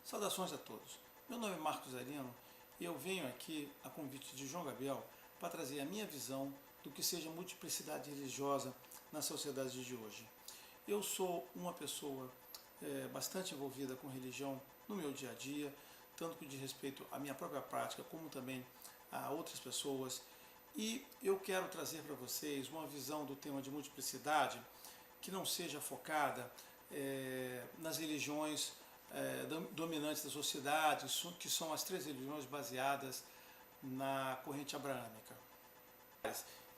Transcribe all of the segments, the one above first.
Saudações a todos. Meu nome é Marcos Arino e eu venho aqui a convite de João Gabriel para trazer a minha visão do que seja multiplicidade religiosa na sociedade de hoje. Eu sou uma pessoa bastante envolvida com religião no meu dia a dia, tanto que diz respeito à minha própria prática, como também a outras pessoas. E eu quero trazer para vocês uma visão do tema de multiplicidade que não seja focada nas religiões dominantes da sociedade, que são as três religiões baseadas na corrente abraâmica,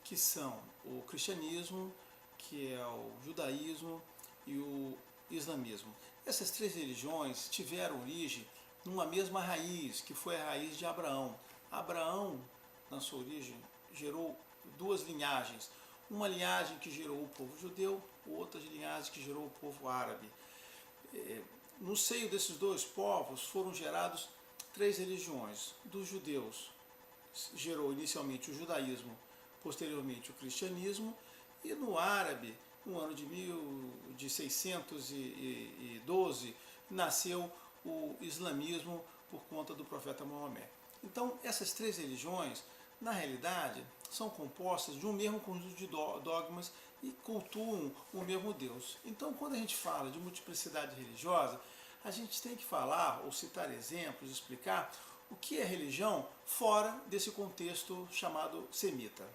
que são o cristianismo, que é o judaísmo e o islamismo. Essas três religiões tiveram origem numa mesma raiz, que foi a raiz de Abraão. Abraão, na sua origem, gerou duas linhagens. Uma linhagem que gerou o povo judeu, outra linhagem que gerou o povo árabe. No seio desses dois povos foram gerados três religiões. Dos judeus gerou inicialmente o judaísmo, posteriormente o cristianismo, e no árabe, no ano de 612, nasceu o islamismo por conta do profeta Maomé. Então, essas três religiões, na realidade, são compostas de um mesmo conjunto de dogmas e cultuam o mesmo Deus. Então, quando a gente fala de multiplicidade religiosa, a gente tem que falar ou citar exemplos, explicar o que é religião fora desse contexto chamado semita.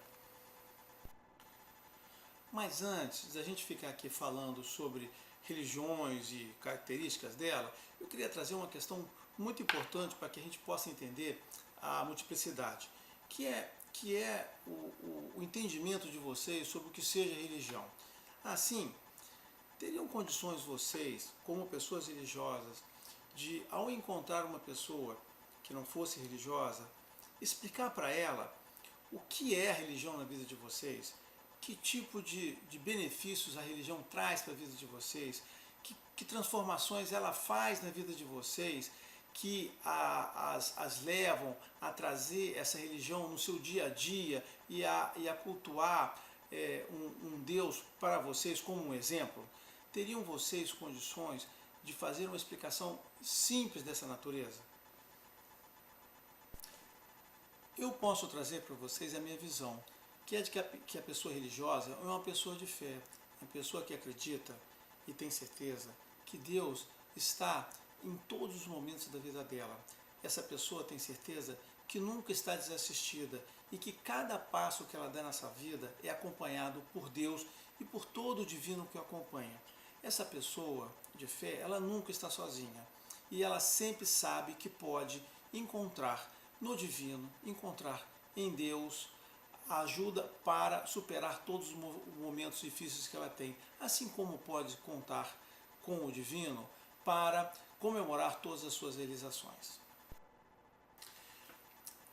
Mas antes da gente ficar aqui falando sobre religiões e características dela, eu queria trazer uma questão muito importante para que a gente possa entender a multiplicidade, que é o entendimento de vocês sobre o que seja religião. Assim, teriam condições vocês, como pessoas religiosas, de, ao encontrar uma pessoa que não fosse religiosa, explicar para ela o que é a religião na vida de vocês, que tipo de benefícios a religião traz para a vida de vocês, que transformações ela faz na vida de vocês, que as levam a trazer essa religião no seu dia a dia e a cultuar um Deus para vocês como um exemplo. Teriam vocês condições de fazer uma explicação simples dessa natureza? Eu posso trazer para vocês a minha visão, que é de que a pessoa religiosa é uma pessoa de fé, uma pessoa que acredita e tem certeza que Deus está em todos os momentos da vida dela. Essa pessoa tem certeza que nunca está desassistida e que cada passo que ela dá nessa vida é acompanhado por Deus e por todo o divino que a acompanha. Essa pessoa de fé, ela nunca está sozinha e ela sempre sabe que pode encontrar no divino, encontrar em Deus a ajuda para superar todos os momentos difíceis que ela tem, assim como pode contar com o divino para comemorar todas as suas realizações.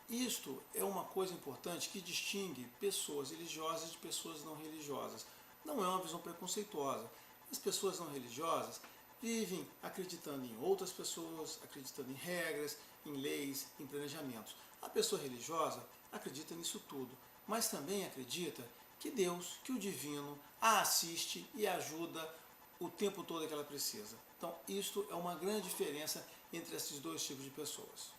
Isto é uma coisa importante que distingue pessoas religiosas de pessoas não religiosas. Não é uma visão preconceituosa. As pessoas não religiosas vivem acreditando em outras pessoas, acreditando em regras, em leis, em planejamentos. A pessoa religiosa acredita nisso tudo, mas também acredita que Deus, que o divino, a assiste e ajuda o tempo todo que ela precisa. Então, isto é uma grande diferença entre esses dois tipos de pessoas.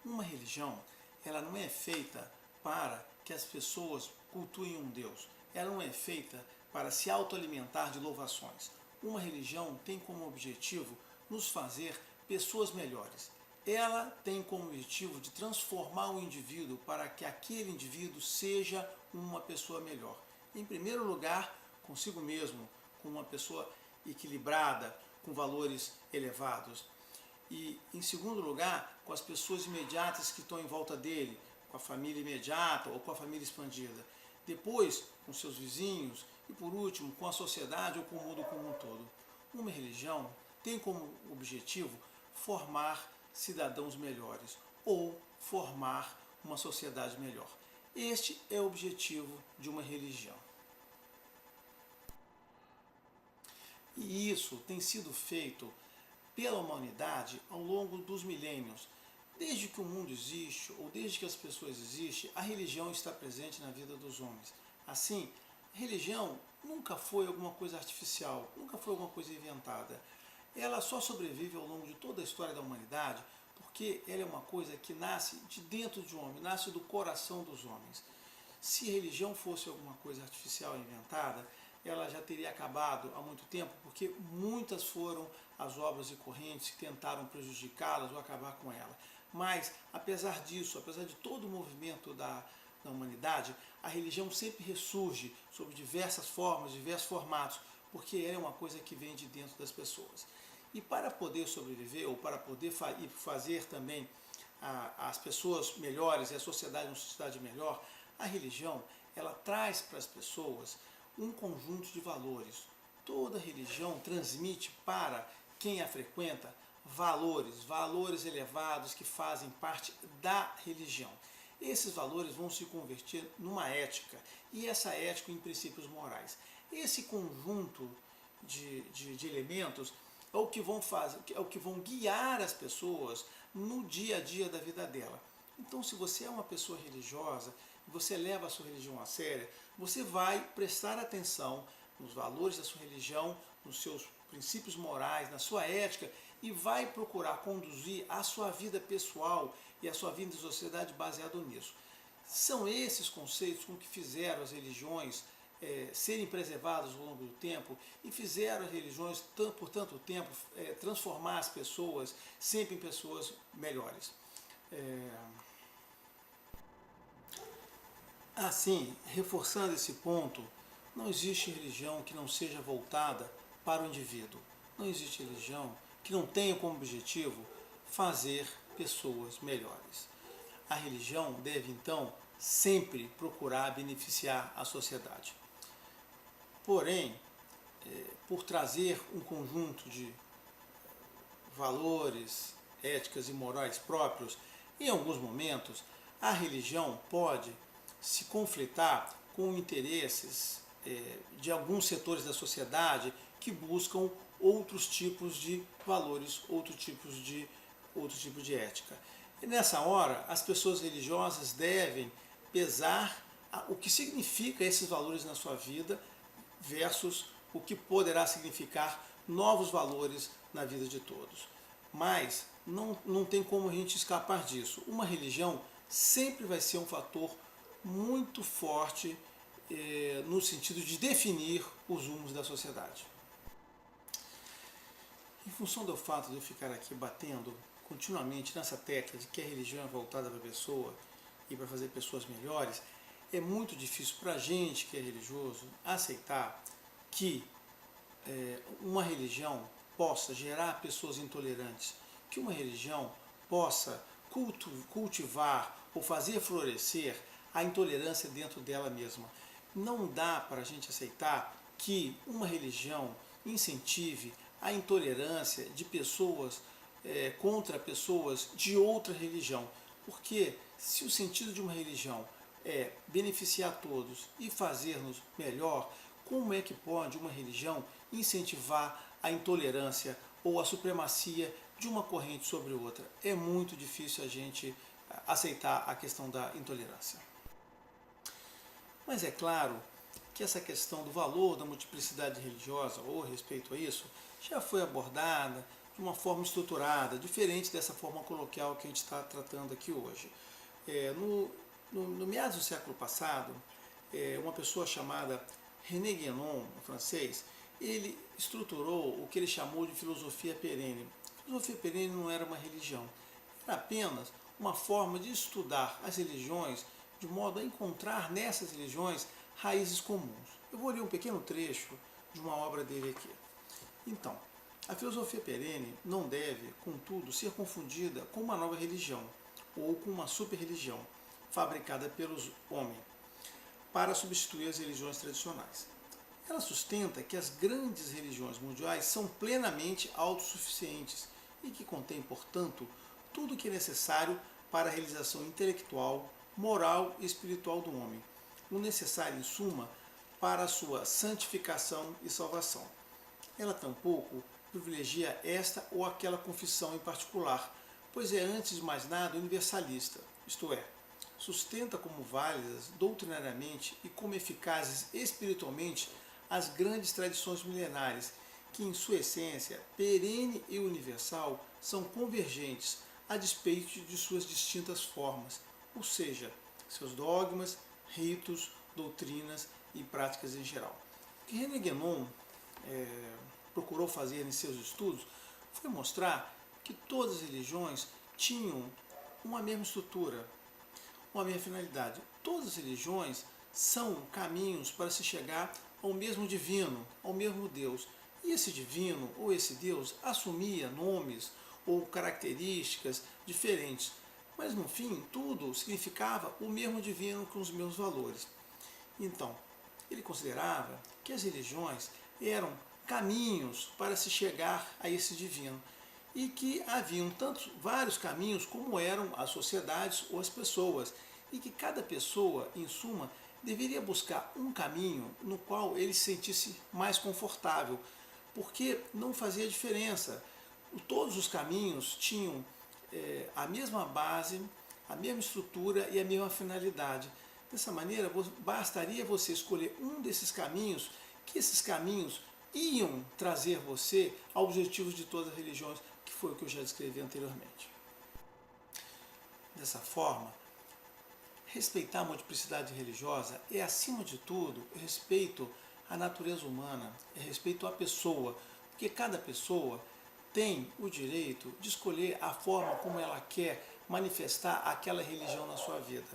Uma religião, ela não é feita para que as pessoas cultuem um Deus. Ela não é feita para se autoalimentar de louvações. Uma religião tem como objetivo nos fazer pessoas melhores. Ela tem como objetivo de transformar o indivíduo para que aquele indivíduo seja uma pessoa melhor. Em primeiro lugar, consigo mesmo, com uma pessoa equilibrada, com valores elevados. E, em segundo lugar, com as pessoas imediatas que estão em volta dele, com a família imediata ou com a família expandida. Depois, com seus vizinhos e, por último, com a sociedade ou com o mundo como um todo. Uma religião tem como objetivo formar cidadãos melhores ou formar uma sociedade melhor. Este é o objetivo de uma religião. E isso tem sido feito pela humanidade ao longo dos milênios. Desde que o mundo existe, ou desde que as pessoas existem, a religião está presente na vida dos homens. Assim, a religião nunca foi alguma coisa artificial, nunca foi alguma coisa inventada. ela só sobrevive ao longo de toda a história da humanidade porque ela é uma coisa que nasce de dentro de um homem, nasce do coração dos homens. Se religião fosse alguma coisa artificial inventada, ela já teria acabado há muito tempo, porque muitas foram as obras e correntes que tentaram prejudicá-las ou acabar com ela. Mas, apesar disso, apesar de todo o movimento da humanidade, a religião sempre ressurge sob diversas formas, diversos formatos, porque ela é uma coisa que vem de dentro das pessoas. E para poder sobreviver, ou para poder fazer também as pessoas melhores e a sociedade uma sociedade melhor, a religião ela traz para as pessoas um conjunto de valores. Toda religião transmite para quem a frequenta valores elevados que fazem parte da religião. Esses valores vão se converter numa ética, e essa ética em princípios morais. Esse conjunto de elementos é o que vão fazer, é o que vão guiar as pessoas no dia a dia da vida dela. Então, se você é uma pessoa religiosa, você leva a sua religião a sério, você vai prestar atenção nos valores da sua religião, nos seus princípios morais, na sua ética, e vai procurar conduzir a sua vida pessoal e a sua vida em sociedade baseado nisso. São esses conceitos com que fizeram as religiões serem preservadas ao longo do tempo e fizeram as religiões, por tanto tempo, transformar as pessoas sempre em pessoas melhores. Assim, reforçando esse ponto, não existe religião que não seja voltada para o indivíduo. Não existe religião que não tenha como objetivo fazer pessoas melhores. A religião deve, então, sempre procurar beneficiar a sociedade. Porém, por trazer um conjunto de valores, éticas e morais próprios, em alguns momentos, a religião pode se conflitar com interesses de alguns setores da sociedade que buscam outros tipos de valores, outros tipos de ética. E nessa hora, as pessoas religiosas devem pesar o que significa esses valores na sua vida versus o que poderá significar novos valores na vida de todos. Mas não tem como a gente escapar disso. Uma religião sempre vai ser um fator muito forte no sentido de definir os rumos da sociedade. Em função do fato de eu ficar aqui batendo continuamente nessa tecla de que a religião é voltada para a pessoa e para fazer pessoas melhores, é muito difícil para a gente que é religioso aceitar que uma religião possa gerar pessoas intolerantes, que uma religião possa cultivar ou fazer florescer a intolerância dentro dela mesma. Não dá para a gente aceitar que uma religião incentive a intolerância de pessoas contra pessoas de outra religião, porque se o sentido de uma religião é beneficiar todos e fazer-nos melhor, como é que pode uma religião incentivar a intolerância ou a supremacia de uma corrente sobre outra? É muito difícil a gente aceitar a questão da intolerância. Mas é claro que essa questão do valor da multiplicidade religiosa ou respeito a isso já foi abordada de uma forma estruturada, diferente dessa forma coloquial que a gente está tratando aqui hoje. No meados do século passado, uma pessoa chamada René Guénon, um francês, ele estruturou o que ele chamou de filosofia perene. A filosofia perene não era uma religião, era apenas uma forma de estudar as religiões de modo a encontrar nessas religiões raízes comuns. Eu vou ler um pequeno trecho de uma obra dele aqui. Então, a filosofia perene não deve, contudo, ser confundida com uma nova religião ou com uma super-religião fabricada pelos homens para substituir as religiões tradicionais. Ela sustenta que as grandes religiões mundiais são plenamente autossuficientes e que contêm, portanto, tudo o que é necessário para a realização intelectual, moral e espiritual do homem, o necessário, em suma, para a sua santificação e salvação. Ela tampouco privilegia esta ou aquela confissão em particular, pois é, antes de mais nada, universalista, isto é, sustenta como válidas doutrinariamente e como eficazes espiritualmente as grandes tradições milenares que em sua essência perene e universal são convergentes a despeito de suas distintas formas, ou seja, seus dogmas, ritos, doutrinas e práticas em geral. O que René Guénon procurou fazer em seus estudos foi mostrar que todas as religiões tinham uma mesma estrutura, uma mesma finalidade. Todas as religiões são caminhos para se chegar ao mesmo divino, ao mesmo Deus. E esse divino ou esse Deus assumia nomes ou características diferentes, mas no fim tudo significava o mesmo divino com os mesmos valores. Então, ele considerava que as religiões eram caminhos para se chegar a esse divino e que haviam vários caminhos como eram as sociedades ou as pessoas, e que cada pessoa, em suma, deveria buscar um caminho no qual ele se sentisse mais confortável, porque não fazia diferença. Todos os caminhos tinham a mesma base, a mesma estrutura e a mesma finalidade. Dessa maneira, bastaria você escolher um desses caminhos, que esses caminhos iam trazer você aos objetivos de todas as religiões, que foi o que eu já descrevi anteriormente. Dessa forma, respeitar a multiplicidade religiosa é, acima de tudo, respeito à natureza humana, é respeito à pessoa, porque cada pessoa tem o direito de escolher a forma como ela quer manifestar aquela religião na sua vida.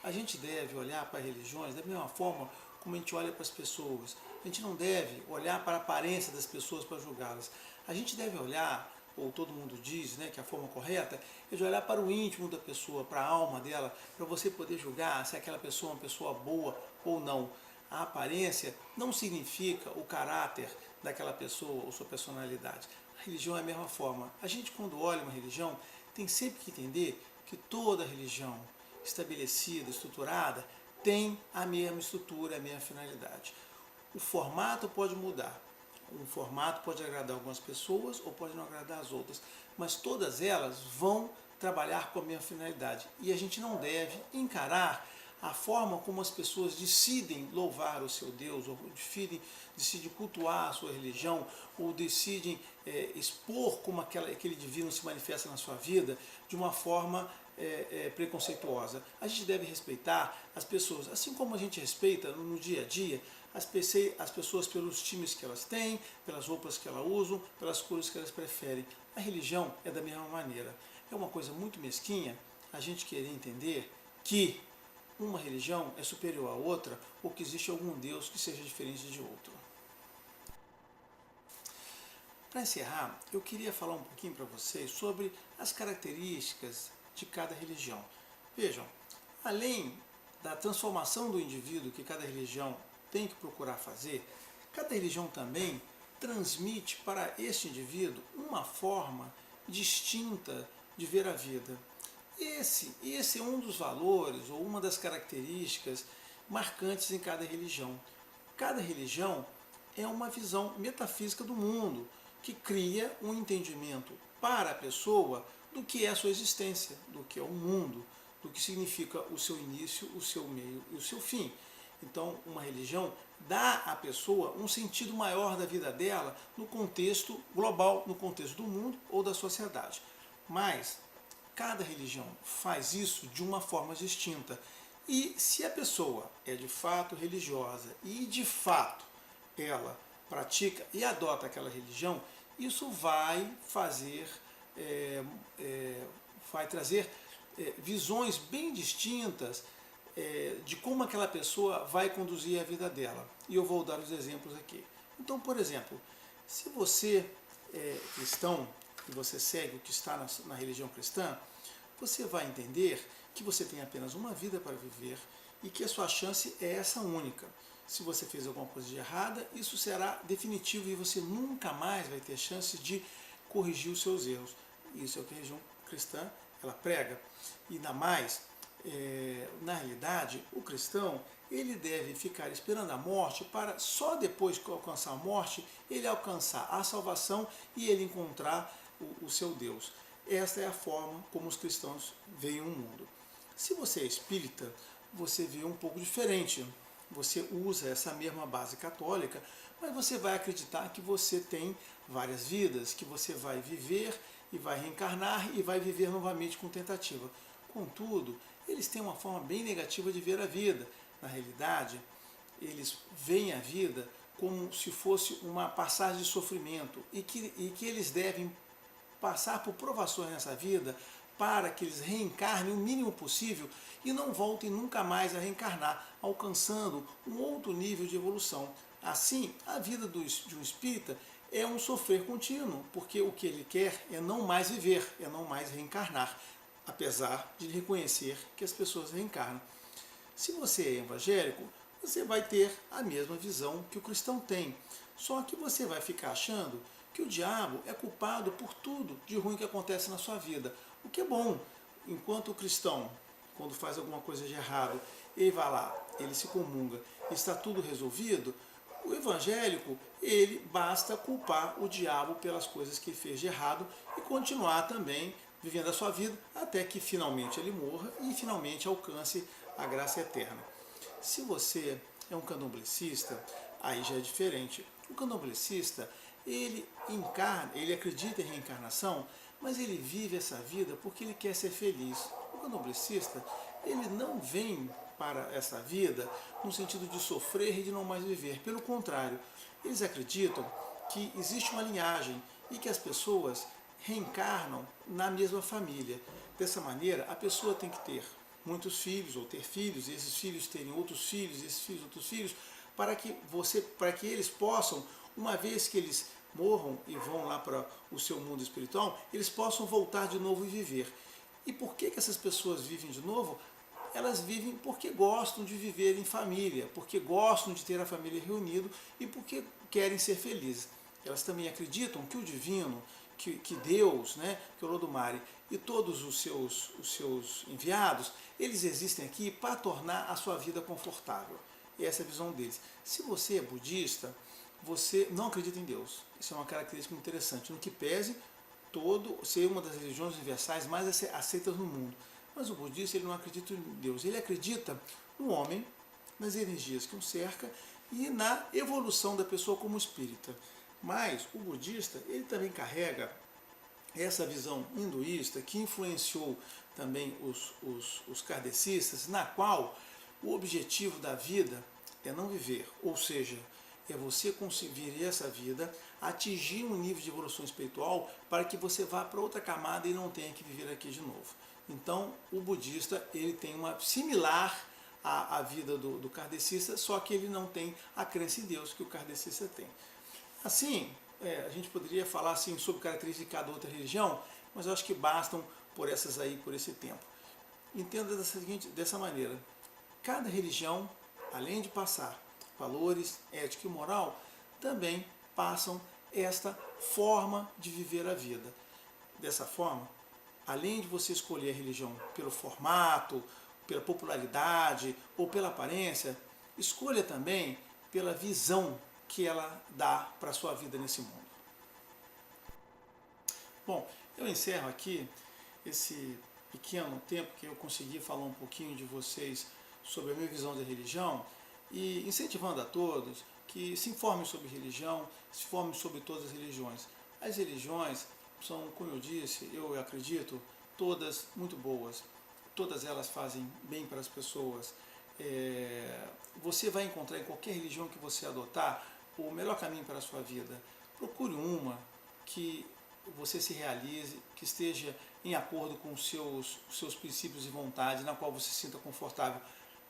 A gente deve olhar para as religiões da mesma forma como a gente olha para as pessoas. A gente não deve olhar para a aparência das pessoas para julgá-las. A gente deve olhar, ou todo mundo diz, né, que a forma correta é de olhar para o íntimo da pessoa, para a alma dela, para você poder julgar se aquela pessoa é uma pessoa boa ou não. A aparência não significa o caráter daquela pessoa ou sua personalidade. A religião é a mesma forma. A gente, quando olha uma religião, tem sempre que entender que toda religião estabelecida, estruturada, tem a mesma estrutura, a mesma finalidade. O formato pode mudar. Um formato pode agradar algumas pessoas ou pode não agradar as outras, mas todas elas vão trabalhar com a mesma finalidade. E a gente não deve encarar a forma como as pessoas decidem louvar o seu Deus, ou decidem cultuar a sua religião, ou decidem expor como aquele divino se manifesta na sua vida de uma forma preconceituosa. A gente deve respeitar as pessoas, assim como a gente respeita no dia a dia as pessoas pelos times que elas têm, pelas roupas que elas usam, pelas cores que elas preferem. A religião é da mesma maneira. É uma coisa muito mesquinha a gente querer entender que uma religião é superior à outra ou que existe algum Deus que seja diferente de outro. Para encerrar, eu queria falar um pouquinho para vocês sobre as características de cada religião. Vejam, além da transformação do indivíduo que cada religião tem que procurar fazer, cada religião também transmite para este indivíduo uma forma distinta de ver a vida. Esse é um dos valores ou uma das características marcantes em cada religião. Cada religião é uma visão metafísica do mundo que cria um entendimento para a pessoa do que é a sua existência, do que é o mundo, do que significa o seu início, o seu meio e o seu fim. Então, uma religião dá à pessoa um sentido maior da vida dela no contexto global, no contexto do mundo ou da sociedade. Mas cada religião faz isso de uma forma distinta. E se a pessoa é de fato religiosa e de fato ela pratica e adota aquela religião, isso vai trazer visões bem distintas de como aquela pessoa vai conduzir a vida dela. E eu vou dar os exemplos aqui. Então, por exemplo, se você é cristão e você segue o que está na religião cristã, você vai entender que você tem apenas uma vida para viver e que a sua chance é essa única. Se você fez alguma coisa de errada, isso será definitivo e você nunca mais vai ter chance de corrigir os seus erros. Isso é o que a religião cristã ela prega. E ainda mais, na realidade, o cristão ele deve ficar esperando a morte para só depois que alcançar a morte, ele alcançar a salvação e ele encontrar o seu Deus. Esta é a forma como os cristãos veem o mundo. Se você é espírita, você vê um pouco diferente. você usa essa mesma base católica, mas você vai acreditar que você tem várias vidas, que você vai viver e vai reencarnar e vai viver novamente com tentativa. Contudo, eles têm uma forma bem negativa de ver a vida. Na realidade, eles veem a vida como se fosse uma passagem de sofrimento e que eles devem passar por provações nessa vida para que eles reencarnem o mínimo possível e não voltem nunca mais a reencarnar, alcançando um outro nível de evolução. Assim, a vida de um espírita é um sofrer contínuo, porque o que ele quer é não mais viver, é não mais reencarnar, apesar de reconhecer que as pessoas reencarnam. Se você é evangélico, você vai ter a mesma visão que o cristão tem, só que você vai ficar achando que o diabo é culpado por tudo de ruim que acontece na sua vida, o que é bom. Enquanto o cristão, quando faz alguma coisa de errado, ele vai lá, ele se comunga, está tudo resolvido, o evangélico, ele basta culpar o diabo pelas coisas que ele fez de errado e continuar também vivendo a sua vida até que finalmente ele morra e finalmente alcance a graça eterna. Se você é um candomblessista, aí já é diferente. O candomblessista, ele encarna, ele acredita em reencarnação, mas ele vive essa vida porque ele quer ser feliz. O candomblessista, ele não vem para essa vida no sentido de sofrer e de não mais viver. Pelo contrário, eles acreditam que existe uma linhagem e que as pessoas reencarnam na mesma família. Dessa maneira, a pessoa tem que ter muitos filhos ou ter filhos, e esses filhos terem outros filhos, esses filhos outros filhos, para que eles possam, uma vez que eles morram e vão lá para o seu mundo espiritual, eles possam voltar de novo e viver. E por que essas pessoas vivem de novo? Elas vivem porque gostam de viver em família, porque gostam de ter a família reunida e porque querem ser felizes. Elas também acreditam que o divino, que Deus, né, que o Olodumare e todos os seus enviados, eles existem aqui para tornar a sua vida confortável. E essa é a visão deles. Se você é budista, você não acredita em Deus. Isso é uma característica interessante, no que pese ser uma das religiões universais mais aceitas no mundo. Mas o budista, ele não acredita em Deus, ele acredita no homem, nas energias que o cerca e na evolução da pessoa como espírita. Mas o budista, ele também carrega essa visão hinduísta que influenciou também os kardecistas, na qual o objetivo da vida é não viver, ou seja, é você conseguir essa vida, atingir um nível de evolução espiritual para que você vá para outra camada e não tenha que viver aqui de novo. Então, o budista, ele tem uma similar à vida do kardecista, só que ele não tem a crença em Deus que o kardecista tem. Assim, a gente poderia falar assim, sobre características de cada outra religião, mas eu acho que bastam por essas aí, por esse tempo. Entenda dessa maneira, cada religião, além de passar valores, ética e moral, também passam esta forma de viver a vida. Dessa forma, além de você escolher a religião pelo formato, pela popularidade ou pela aparência, escolha também pela visão que ela dá para a sua vida nesse mundo. Bom, eu encerro aqui esse pequeno tempo que eu consegui falar um pouquinho de vocês sobre a minha visão da religião e incentivando a todos que se informem sobre religião, se informem sobre todas as religiões. As religiões são, como eu disse, eu acredito, todas muito boas. Todas elas fazem bem para as pessoas. Você vai encontrar em qualquer religião que você adotar o melhor caminho para a sua vida. Procure uma que você se realize, que esteja em acordo com os seus princípios e vontades, na qual você se sinta confortável.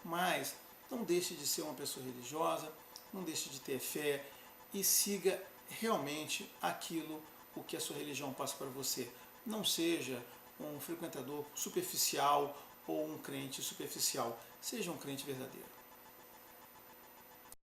Mas não deixe de ser uma pessoa religiosa, não deixe de ter fé e siga realmente aquilo o que a sua religião passa para você. Não seja um frequentador superficial ou um crente superficial. Seja um crente verdadeiro.